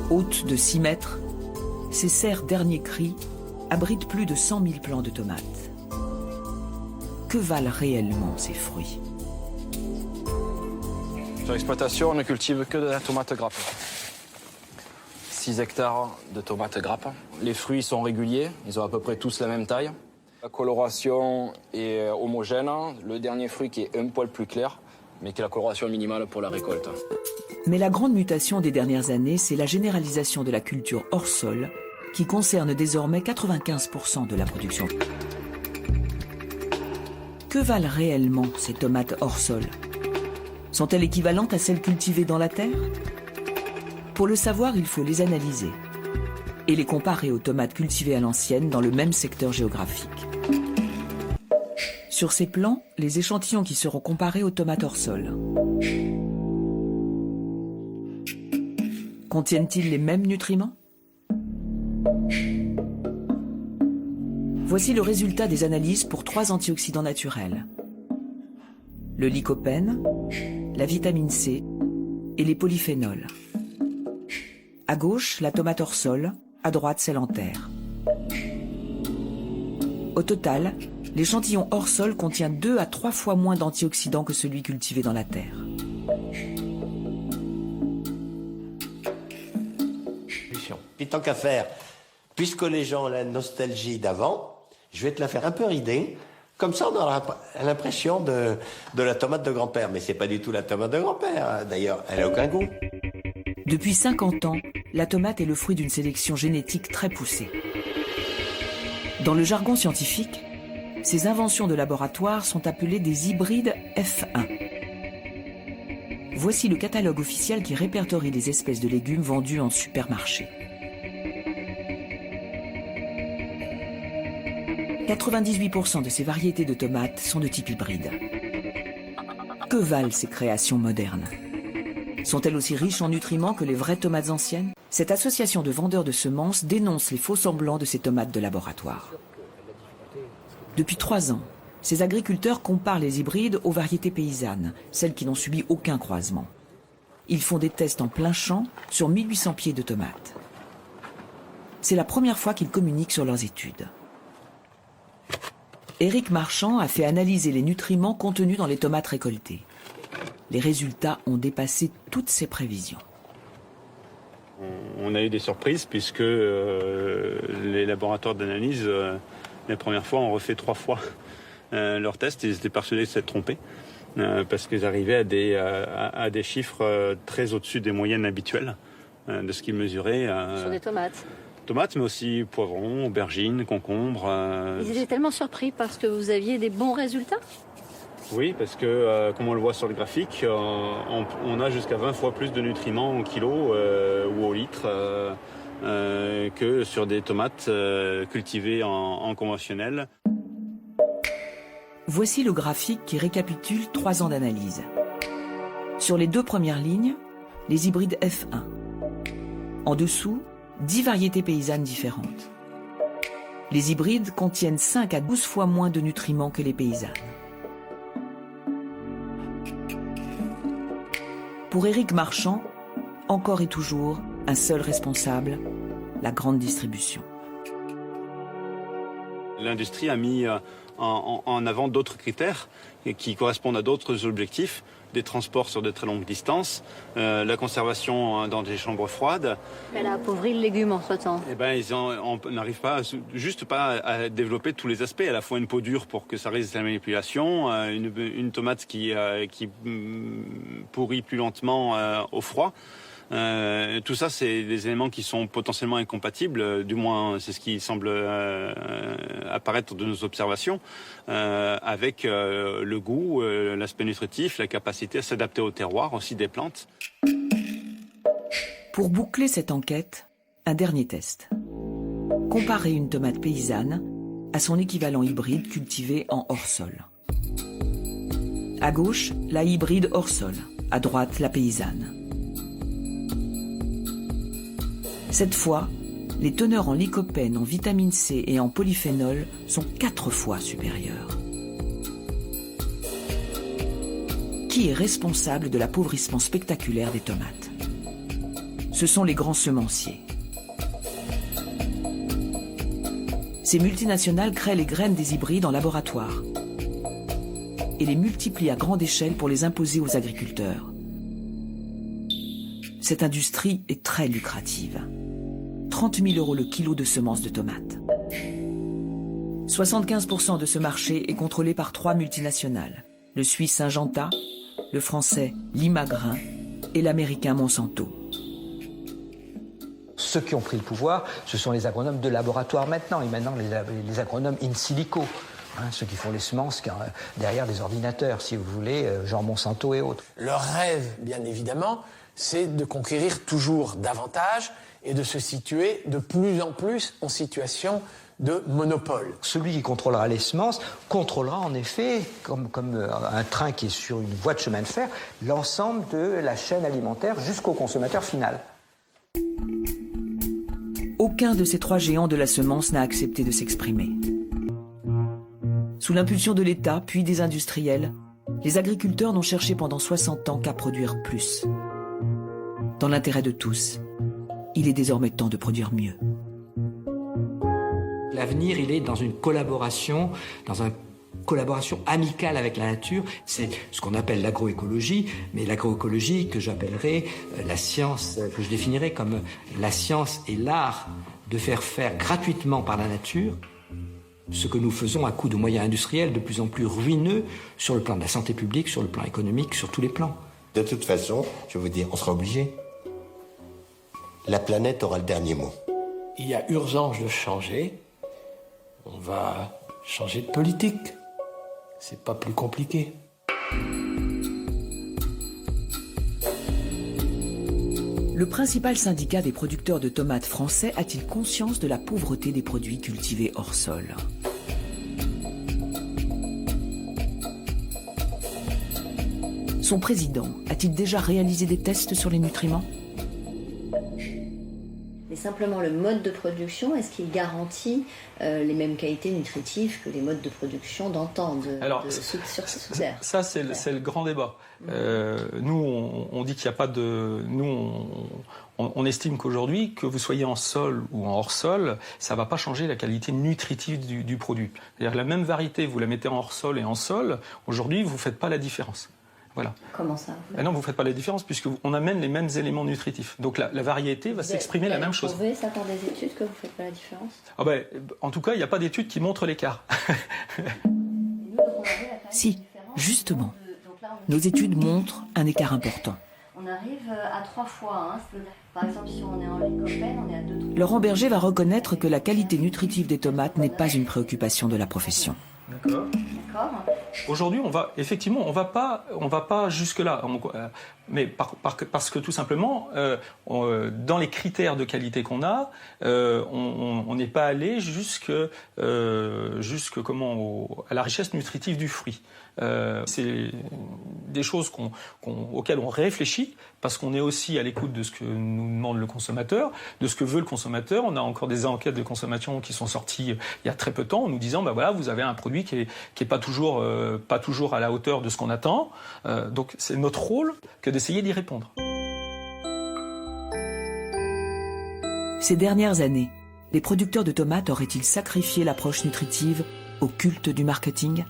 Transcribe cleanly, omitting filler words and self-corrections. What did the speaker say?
Hautes de 6 mètres, ces serres dernier cri abritent plus de 100 000 plants de tomates. Que valent réellement ces fruits? Sur l'exploitation, on ne cultive que de la tomate grappe. 6 hectares de tomates grappe. Les fruits sont réguliers, ils ont à peu près tous la même taille. La coloration est homogène. Le dernier fruit qui est un poil plus clair, mais qui est la coloration minimale pour la récolte. Mais la grande mutation des dernières années, c'est la généralisation de la culture hors sol, qui concerne désormais 95% de la production. Que valent réellement ces tomates hors sol? Sont-elles équivalentes à celles cultivées dans la terre? Pour le savoir, il faut les analyser et les comparer aux tomates cultivées à l'ancienne dans le même secteur géographique. Sur ces plans, les échantillons qui seront comparés aux tomates hors sol. Contiennent-ils les mêmes nutriments? Voici le résultat des analyses pour 3 antioxydants naturels. Le lycopène, la vitamine C et les polyphénols. À gauche, la tomate hors sol, à droite, celle en terre. Au total, l'échantillon hors sol contient 2 à 3 fois moins d'antioxydants que celui cultivé dans la terre. Puis tant qu'à faire, puisque les gens ont la nostalgie d'avant, je vais te la faire un peu rider. Comme ça, on aura l'impression de la tomate de grand-père. Mais c'est pas du tout la tomate de grand-père. D'ailleurs, elle n'a aucun goût. Depuis 50 ans, la tomate est le fruit d'une sélection génétique très poussée. Dans le jargon scientifique, ces inventions de laboratoire sont appelées des hybrides F1. Voici le catalogue officiel qui répertorie les espèces de légumes vendues en supermarché. 98% de ces variétés de tomates sont de type hybride. Que valent ces créations modernes? Sont-elles aussi riches en nutriments que les vraies tomates anciennes? Cette association de vendeurs de semences dénonce les faux semblants de ces tomates de laboratoire. Depuis 3 ans, ces agriculteurs comparent les hybrides aux variétés paysannes, celles qui n'ont subi aucun croisement. Ils font des tests en plein champ sur 1800 pieds de tomates. C'est la première fois qu'ils communiquent sur leurs études. Éric Marchand a fait analyser les nutriments contenus dans les tomates récoltées. Les résultats ont dépassé toutes ses prévisions. On a eu des surprises puisque les laboratoires d'analyse, la première fois, ont refait 3 fois leurs tests. Ils étaient persuadés de s'être trompés parce qu'ils arrivaient à des chiffres très au-dessus des moyennes habituelles de ce qu'ils mesuraient. Sur des tomates. Tomates, mais aussi poivrons, aubergines, concombres. Ils étaient tellement surpris parce que vous aviez des bons résultats? Oui, parce que, comme on le voit sur le graphique, on a jusqu'à 20 fois plus de nutriments au kilo ou au litre que sur des tomates cultivées en conventionnel. Voici le graphique qui récapitule 3 ans d'analyse. Sur les 2 premières lignes, les hybrides F1. En dessous, 10 variétés paysannes différentes. Les hybrides contiennent 5 à 12 fois moins de nutriments que les paysannes. Pour Éric Marchand, encore et toujours, un seul responsable, la grande distribution. L'industrie a mis en avant d'autres critères qui correspondent à d'autres objectifs, des transports sur de très longues distances, la conservation dans des chambres froides. Elle a appauvri le légume entre-temps. Eh ben, on n'arrive pas, juste pas à développer tous les aspects, à la fois une peau dure pour que ça résiste à la manipulation, une tomate qui pourrit plus lentement au froid. Tout ça, c'est des éléments qui sont potentiellement incompatibles, du moins c'est ce qui semble apparaître de nos observations, avec le goût, l'aspect nutritif, la capacité à s'adapter au terroir aussi des plantes. Pour boucler cette enquête, un dernier test. Comparer une tomate paysanne à son équivalent hybride cultivé en hors-sol. À gauche, la hybride hors-sol, à droite, la paysanne. Cette fois, les teneurs en lycopène, en vitamine C et en polyphénol sont 4 fois supérieures. Qui est responsable de l'appauvrissement spectaculaire des tomates? ce sont les grands semenciers. Ces multinationales créent les graines des hybrides en laboratoire et les multiplient à grande échelle pour les imposer aux agriculteurs. Cette industrie est très lucrative. 30 000 € le kilo de semences de tomates. 75% de ce marché est contrôlé par 3 multinationales. Le Suisse Syngenta, le Français Limagrain et l'Américain Monsanto. Ceux qui ont pris le pouvoir, ce sont les agronomes de laboratoire maintenant, et maintenant les agronomes in silico, ceux qui font les semences derrière des ordinateurs, si vous voulez, genre Monsanto et autres. Leur rêve, bien évidemment, c'est de conquérir toujours davantage et de se situer de plus en plus en situation de monopole. Celui qui contrôlera les semences contrôlera en effet, comme un train qui est sur une voie de chemin de fer, l'ensemble de la chaîne alimentaire jusqu'au consommateur final. Aucun de ces 3 géants de la semence n'a accepté de s'exprimer. Sous l'impulsion de l'État, puis des industriels, les agriculteurs n'ont cherché pendant 60 ans qu'à produire plus. Dans l'intérêt de tous, il est désormais temps de produire mieux. L'avenir, il est dans une collaboration, collaboration amicale avec la nature. C'est ce qu'on appelle l'agroécologie, mais l'agroécologie que j'appellerais la science, que je définirais comme la science et l'art de faire gratuitement par la nature ce que nous faisons à coup de moyens industriels de plus en plus ruineux sur le plan de la santé publique, sur le plan économique, sur tous les plans. De toute façon, je vous dis, on sera obligé. La planète aura le dernier mot. Il y a urgence de changer. On va changer de politique. C'est pas plus compliqué. Le principal syndicat des producteurs de tomates français a-t-il conscience de la pauvreté des produits cultivés hors sol ? Son président a-t-il déjà réalisé des tests sur les nutriments ? Mais simplement le mode de production, est-ce qu'il garantit les mêmes qualités nutritives que les modes de production d'antan, sous terre ? Ça, c'est le grand débat. Nous, on dit qu'il n'y a pas de... Nous, on estime qu'aujourd'hui, que vous soyez en sol ou en hors-sol, ça ne va pas changer la qualité nutritive du produit. C'est-à-dire la même variété, vous la mettez en hors-sol et en sol, aujourd'hui, vous ne faites pas la différence. Voilà. Comment ça ? Non, vous ne faites pas la différence puisqu'on amène les mêmes éléments nutritifs. Donc la variété va s'exprimer la même chose. Vous avez prouvé ça par des études que vous ne faites pas la différence ? En tout cas, il n'y a pas d'études qui montrent l'écart. Si, justement. Nos études montrent un écart important. On arrive à 3 fois. Par exemple, si on est en lycopène, on est à 2. Laurent Berger va reconnaître que la qualité nutritive des tomates n'est pas une préoccupation de la profession. D'accord. Aujourd'hui, on va pas jusque-là, mais parce que tout simplement, dans les critères de qualité qu'on a, on n'est pas allé à la richesse nutritive du fruit. C'est des choses auxquelles on réfléchit parce qu'on est aussi à l'écoute de ce que nous demande le consommateur, de ce que veut le consommateur. On a encore des enquêtes de consommation qui sont sorties il y a très peu de temps en nous disant voilà, vous avez un produit qui est pas toujours à la hauteur de ce qu'on attend. Donc c'est notre rôle que d'essayer d'y répondre. Ces dernières années, les producteurs de tomates auraient-ils sacrifié l'approche nutritive au culte du marketing ?